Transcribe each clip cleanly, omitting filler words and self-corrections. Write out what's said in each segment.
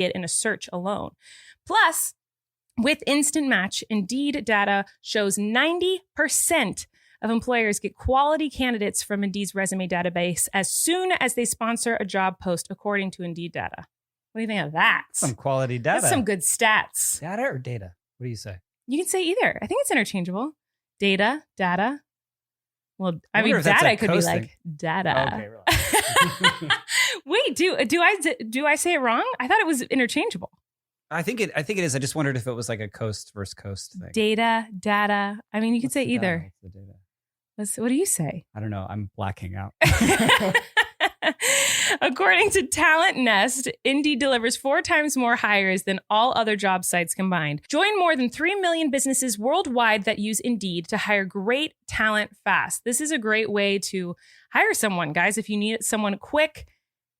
it in a search alone. Plus, with Instant Match, Indeed data shows 90% of employers get quality candidates from Indeed's resume database as soon as they sponsor a job post, according to Indeed data. What do you think of that? Some quality data. That's some good stats. Data or data? What do you say? You can say either. I think it's interchangeable. Data. Well, I mean, data could be like data. Okay, relax. Wait, do I say it wrong? I thought it was interchangeable. I think it is. I just wondered if it was like a coast versus coast thing. Data. I mean, you could say the either. data? What's the data? What do you say? I don't know. I'm blacking out. According to Talent Nest, Indeed delivers 4 times more hires than all other job sites combined. Join more than 3 million businesses worldwide that use Indeed to hire great talent fast. This is a great way to hire someone, guys. If you need someone quick,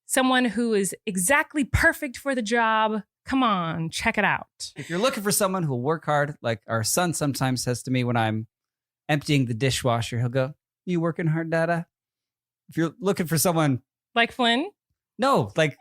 someone who is exactly perfect for the job, come on, check it out. If you're looking for someone who will work hard, like our son sometimes says to me when I'm emptying the dishwasher, he'll go, "You working hard, Dada?" If you're looking for someone like Flynn? No, like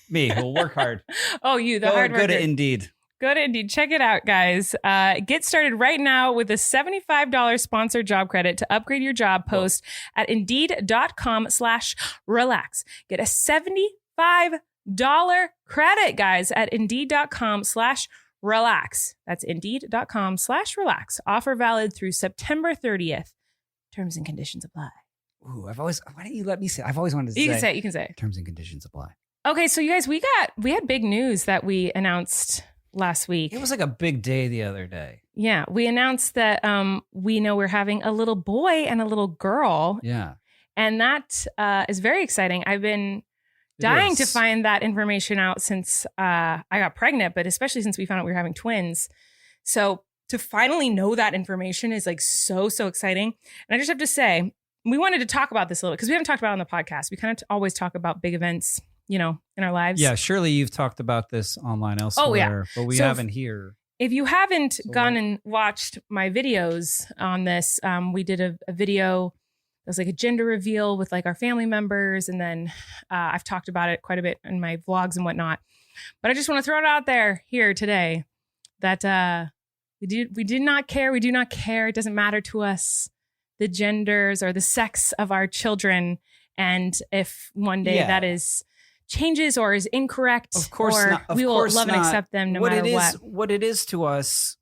me, who'll work hard. Oh, you, the hard worker. Go to Indeed. Go to Indeed. Check it out, guys. Get started right now with a $75 sponsored job credit to upgrade your job post at Indeed.com/relax. Get a $75 credit, guys, at Indeed.com/relax. That's Indeed.com/relax. Offer valid through September 30th. Terms and conditions apply. Ooh, why don't you let me say? I've always wanted to say. You can say it. Terms and conditions apply. Okay, so you guys, we had big news that we announced last week. It was like a big day the other day. Yeah, we announced that we know we're having a little boy and a little girl. Yeah. And that is very exciting. I've been dying to find that information out since I got pregnant, but especially since we found out we were having twins. So to finally know that information is like so exciting. And I just have to say, we wanted to talk about this a little because we haven't talked about it on the podcast. We kind of always talk about big events, in our lives. Yeah, surely you've talked about this online elsewhere. Oh, yeah. But we haven't here. If you haven't gone and watched my videos on this, we did a video. It was like a gender reveal with like our family members. And then I've talked about it quite a bit in my vlogs and whatnot. But I just want to throw it out there here today that we did not care. We do not care. It doesn't matter to us the genders or the sex of our children. And if one day that is changes or is incorrect, of course or not. We will love and accept them no matter what. What it is to us,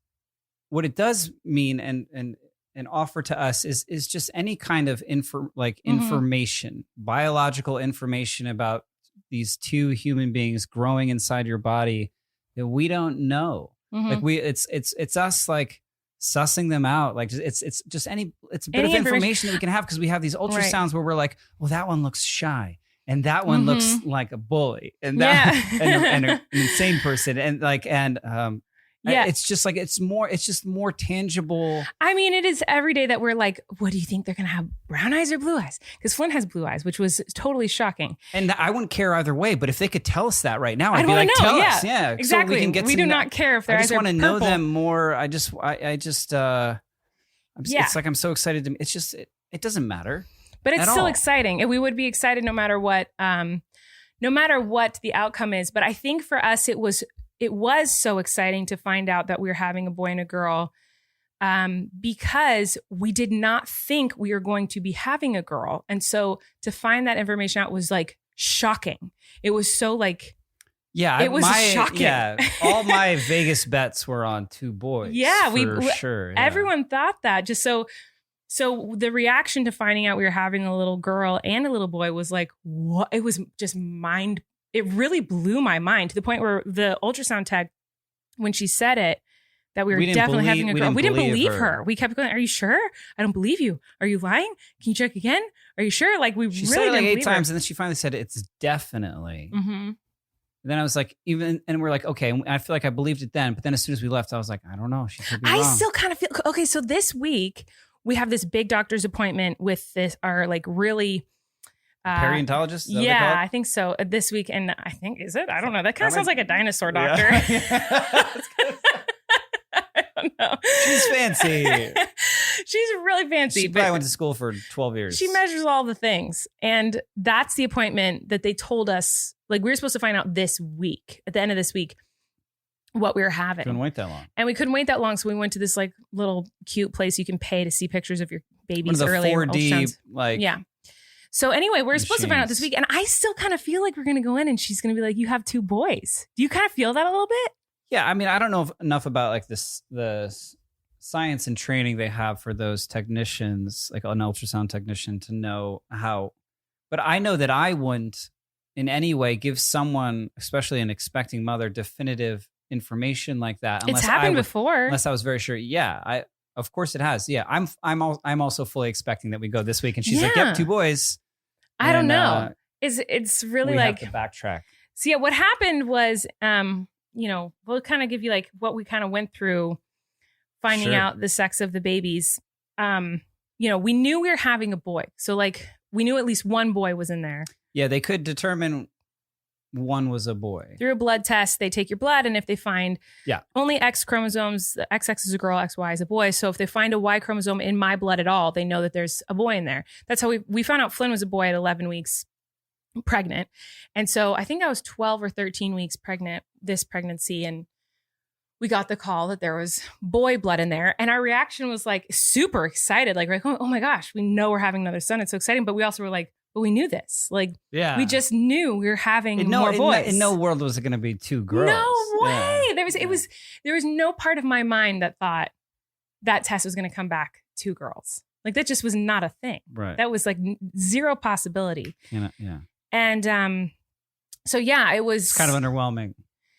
what it does mean and offer to us is just any kind of information, biological information about these two human beings growing inside your body that we don't know. Like it's us like sussing them out. Like it's a bit of information that we can have because we have these ultrasounds where we're like, well, that one looks shy. And that one looks like a bully, and that and an insane person, it's just like it's just more tangible. I mean, it is every day that we're like, what do you think they're gonna have, brown eyes or blue eyes? Because Flynn has blue eyes, which was totally shocking. And I wouldn't care either way, but if they could tell us that right now, I'd be like, tell us, exactly. So we can get. We do not care if their eyes are purple. I just want to know them more. It's like I'm so excited to. It's just it doesn't matter. But it's still exciting. And we would be excited no matter what the outcome is. But I think for us, it was so exciting to find out that we were having a boy and a girl because we did not think we were going to be having a girl. And so to find that information out was like shocking. It was so like, it was shocking. Yeah, all my Vegas bets were on 2 boys. Yeah, for sure. Yeah. Everyone thought that just so the reaction to finding out we were having a little girl and a little boy was like, what? It was just it really blew my mind to the point where the ultrasound tech, when she said it, that we were definitely having a girl, we didn't believe her. We kept going, are you sure? I don't believe you. Are you lying? Can you check again? Are you sure? Like she really said it like 8 times and then she finally said it's definitely. And then I was like, and we're like, okay. And I feel like I believed it then. But then as soon as we left, I was like, I don't know. She could be wrong. I still kind of feel, okay. So this week, we have this big doctor's appointment with our like really paleontologist. Yeah, I think so. This week, and I think is it? I don't know. That kind of sounds like a dinosaur doctor. Yeah. I don't know. She's fancy. She's really fancy. She probably went to school for 12 years. She measures all the things, and that's the appointment that they told us Like we were supposed to find out this week, at the end of this week, what we were having. Couldn't wait that long. And we couldn't wait that long. So we went to this like little cute place you can pay to see pictures of your babies One of the early. 4D, like, yeah. So anyway, we're supposed to find out this machines. week. And I still kind of feel like we're going to go in and she's going to be like, you have 2 boys. Do you kind of feel that a little bit? Yeah, I mean, I don't know enough about like the science and training they have for those technicians, like an ultrasound technician, to know how. But I know that I wouldn't in any way give someone, especially an expecting mother, definitive information like that. It's happened before. Unless I was very sure. Yeah, of course it has. Yeah, I'm also fully expecting that we go this week, and she's like, "Yep, 2 boys." I don't know. It's really we like have to backtrack. So yeah, what happened was, we'll kind of give you like what we kind of went through finding out the sex of the babies. We knew we were having a boy. So like we knew at least one boy was in there. Yeah, they could determine one was a boy. Through a blood test, they take your blood, and if they find only X chromosomes, the XX is a girl, XY is a boy. So if they find a Y chromosome in my blood at all, they know that there's a boy in there. That's how we found out Flynn was a boy at 11 weeks pregnant. And so I think I was 12 or 13 weeks pregnant this pregnancy, and we got the call that there was boy blood in there. And our reaction was like super excited. Like, oh my gosh, we know we're having another son. It's so exciting. But we also were like, but we knew this. Like, we just knew we were having more boys. In no world was it going to be 2 girls. No way. Yeah. There was no part of my mind that thought that test was going to come back 2 girls. Like that just was not a thing. Right. That was like zero possibility. Yeah. And so yeah, it was it's kind of underwhelming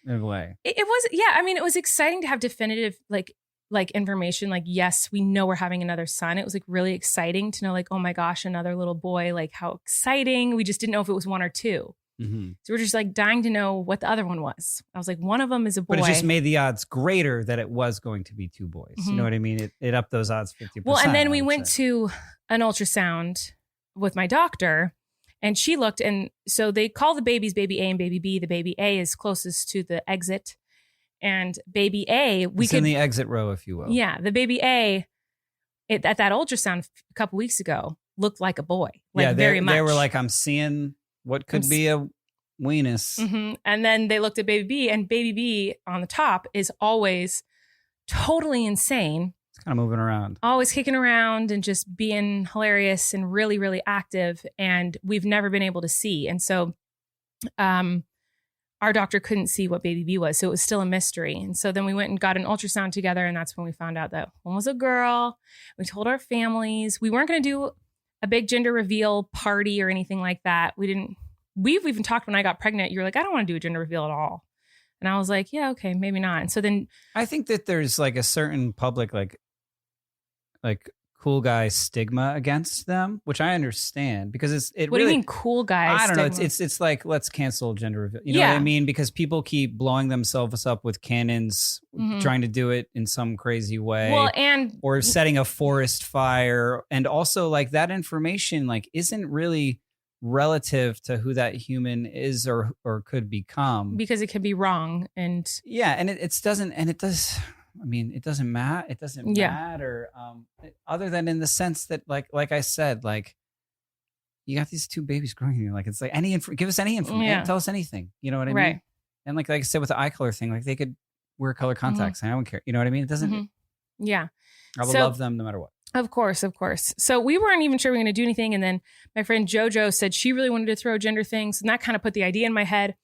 in a way. It was, yeah. I mean, it was exciting to have definitive like information. Like, yes, we know we're having another son. It was like really exciting to know like, oh my gosh, another little boy. Like how exciting. We just didn't know if it was 1 or 2. Mm-hmm. So we're just like dying to know what the other one was. I was like, one of them is a boy. But it just made the odds greater that it was going to be 2 boys. Mm-hmm. You know what I mean? It upped those odds 50%. Well, and then we went to an ultrasound with my doctor, and she looked, and so they call the babies baby A and baby B. The baby A is closest to the exit, and baby A, it's in the exit row, if you will. Yeah, the baby A at that ultrasound a couple weeks ago looked like a boy. Like very much. They were like, I'm seeing what could be a weenus. Mm-hmm. And then they looked at baby B, and baby B on the top is always totally insane. It's kind of moving around. Always kicking around and just being hilarious and really, really active. And we've never been able to see. And so our doctor couldn't see what baby B was. So it was still a mystery. And so then we went and got an ultrasound together. And that's when we found out that one was a girl. We told our families. We weren't going to do a big gender reveal party or anything like that. We've even talked when I got pregnant. You're like, I don't want to do a gender reveal at all. And I was like, yeah, okay, maybe not. And so then I think that there's like a certain public, like cool guy stigma against them, which I understand because what really, do you mean cool guy? I don't stigma? know. It's like, let's cancel gender reveal. You know what I mean? Because people keep blowing themselves up with cannons, trying to do it in some crazy way. Well, or setting a forest fire. And also like that information, like isn't really relative to who that human is or could become. Because it could be wrong. And yeah. And it doesn't matter. It doesn't matter. Other than in the sense that, like I said, like you got these 2 babies growing in you. Like it's like give us any information. Tell us anything. You know what I mean? And like I said with the eye color thing, like they could wear color contacts. And I don't care. You know what I mean? It doesn't. Yeah. I will love them no matter what. Of course. So we weren't even sure we were going to do anything. And then my friend JoJo said she really wanted to throw gender things. And that kind of put the idea in my head.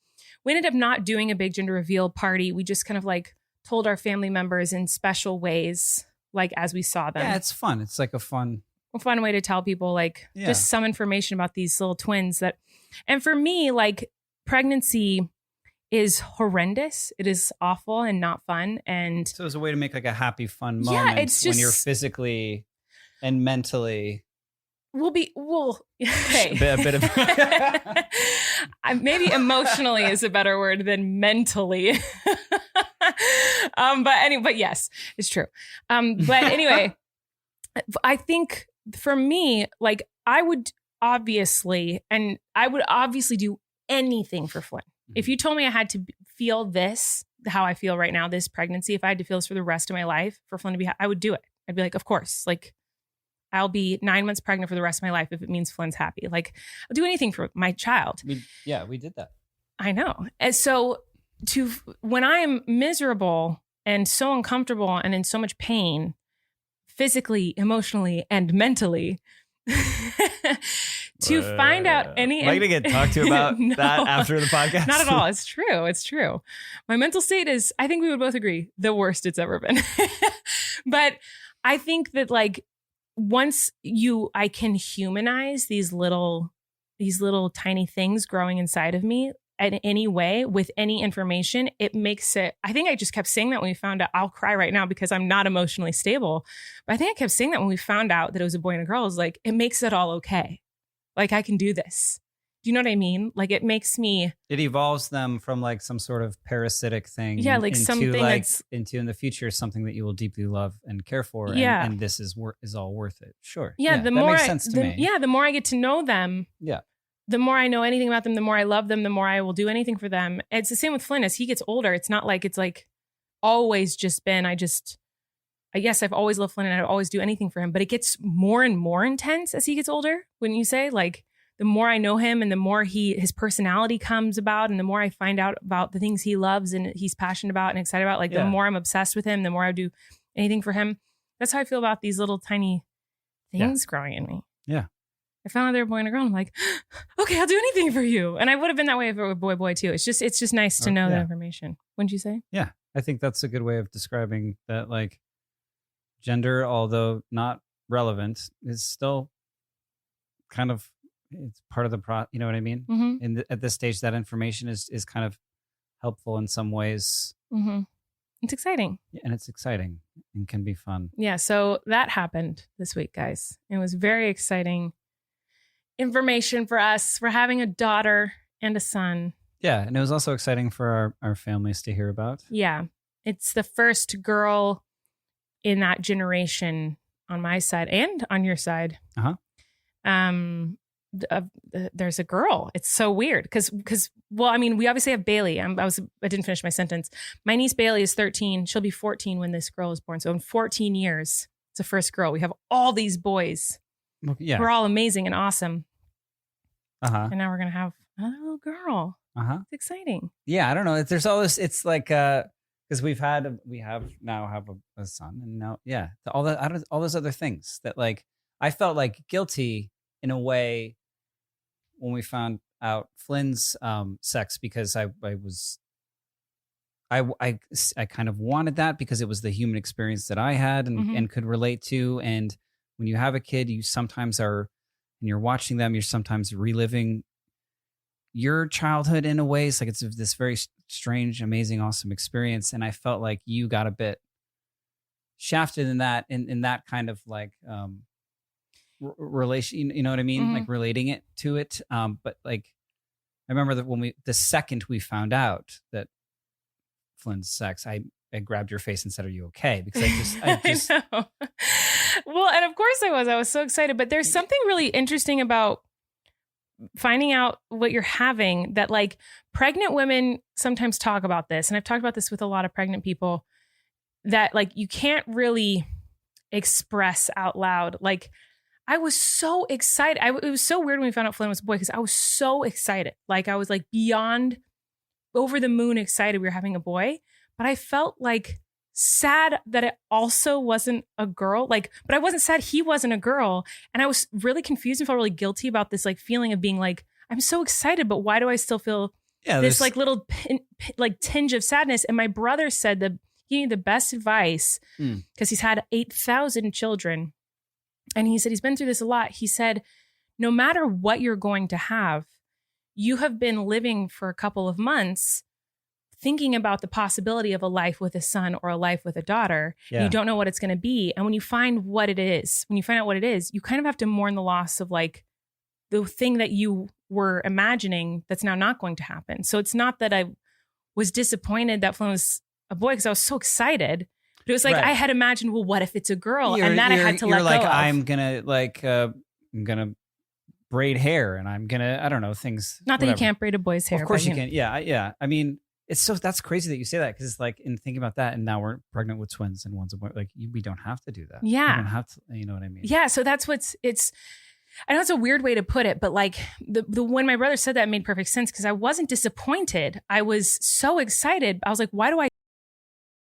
We ended up not doing a big gender reveal party. We just kind of like told our family members in special ways, like as we saw them. Yeah, it's fun. It's like a fun way to tell people like just some information about these little twins and for me, like pregnancy is horrendous. It is awful and not fun. And so it's a way to make like a happy, fun moment it's just, when you're physically and mentally. Hey. a bit of maybe emotionally is a better word than mentally. But yes, it's true. But anyway, I think for me, like I would obviously do anything for Flynn. If you told me I had to feel this, how I feel right now, this pregnancy, if I had to feel this for the rest of my life for Flynn to be, I would do it. I'd be like, of course, like I'll be 9 months pregnant for the rest of my life if it means Flynn's happy. Like I'll do anything for my child. We did that. I know. And so when I am miserable and so uncomfortable and in so much pain, physically, emotionally, and mentally, to find out any... Am I going to get talked to about No, that after the podcast? Not at all. It's true. It's true. My mental state is, I think we would both agree, the worst it's ever been. But I think that like once I can humanize these little tiny things growing inside of me in any way with any information, it makes it, I think I just kept saying that when we found out. I'll cry right now because I'm not emotionally stable. But I think I kept saying that when we found out that it was a boy and a girl, is like, it makes it all okay. Like I can do this. Do you know what I mean? Like it makes me... It evolves them from like some sort of parasitic thing. Yeah, like into something like, that's... into in the future something that you will deeply love and care for. Yeah. And this is all worth it. Sure. Yeah, the that more makes sense to me. Yeah, the more I get to know them. Yeah. The more I know anything about them, the more I love them, the more I will do anything for them. It's the same with Flynn. As he gets older, it's not like it's like always just been, I guess I've always loved Flynn and I always do anything for him, but it gets more and more intense as he gets older. Wouldn't you say? Like the more I know him and the more his personality comes about and the more I find out about the things he loves and he's passionate about and excited about, like the more I'm obsessed with him, the more I do anything for him. That's how I feel about these little tiny things growing in me. Yeah. I found out they were a boy and a girl. And I'm like, okay, I'll do anything for you. And I would have been that way if it were boy too. It's just nice to know that information. Wouldn't you say? Yeah. I think that's a good way of describing that. Like gender, although not relevant, is still kind of, it's part of the you know what I mean? Mm-hmm. At this stage, that information is kind of helpful in some ways. Mm-hmm. It's exciting. Yeah, and it's exciting and can be fun. Yeah. So that happened this week, guys. It was very exciting information for us. We're having a daughter and a son. Yeah. And it was also exciting for our families to hear about. Yeah. It's the first girl in that generation on my side and on your side. Uh-huh. There's a girl. It's so weird because well, I mean, we obviously have Bailey. I didn't finish my sentence. My niece Bailey is 13. She'll be 14 when this girl is born. So in 14 years, it's the first girl. We have all these boys. Yeah. We're all amazing and awesome. Uh-huh. And now we're gonna have a little girl. Uh-huh. It's exciting. Yeah, I don't know. There's all this. It's like because we have now a son, and now all those other things that like I felt like guilty in a way when we found out Flynn's sex, because I kind of wanted that because it was the human experience that I had and could relate to. And when you have a kid, you sometimes are, and you're watching them, you're sometimes reliving your childhood in a way. It's like it's this very strange, amazing, awesome experience. And I felt like you got a bit shafted in that kind of like relation, you know what I mean? Mm-hmm. Like relating it to it. But like, I remember that the second we found out that Flynn's sex, I grabbed your face and said, "Are you okay?" Because I just I know. Well, and of course I was so excited, but there's something really interesting about finding out what you're having that like pregnant women sometimes talk about this. And I've talked about this with a lot of pregnant people that like, you can't really express out loud. Like, I was so excited. It was so weird when we found out Flynn was a boy because I was so excited. Like I was like beyond over the moon excited we were having a boy, but I felt like sad that it also wasn't a girl. Like, but I wasn't sad he wasn't a girl. And I was really confused and felt really guilty about this like feeling of being like, I'm so excited, but why do I still feel this like little like tinge of sadness? And my brother said that he gave me the best advice because he's had 8,000 children. And he said, he's been through this a lot. He said, no matter what you're going to have, you have been living for a couple of months thinking about the possibility of a life with a son or a life with a daughter. Yeah. You don't know what it's going to be. And when you find out what it is, you kind of have to mourn the loss of like the thing that you were imagining that's now not going to happen. So it's not that I was disappointed that Flynn was a boy because I was so excited. It was like I had imagined, well, what if it's a girl? And that I had to let go of. I'm gonna braid hair, and I'm gonna, I don't know, things. Not that you can't braid a boy's hair. Of course you can. Yeah. I mean, that's crazy that you say that because it's like in thinking about that, and now we're pregnant with twins, and one's a boy. Like we don't have to do that. Yeah, we don't have to. You know what I mean? Yeah. So that's I know it's a weird way to put it, but like the when my brother said that, it made perfect sense because I wasn't disappointed. I was so excited. I was like, why do I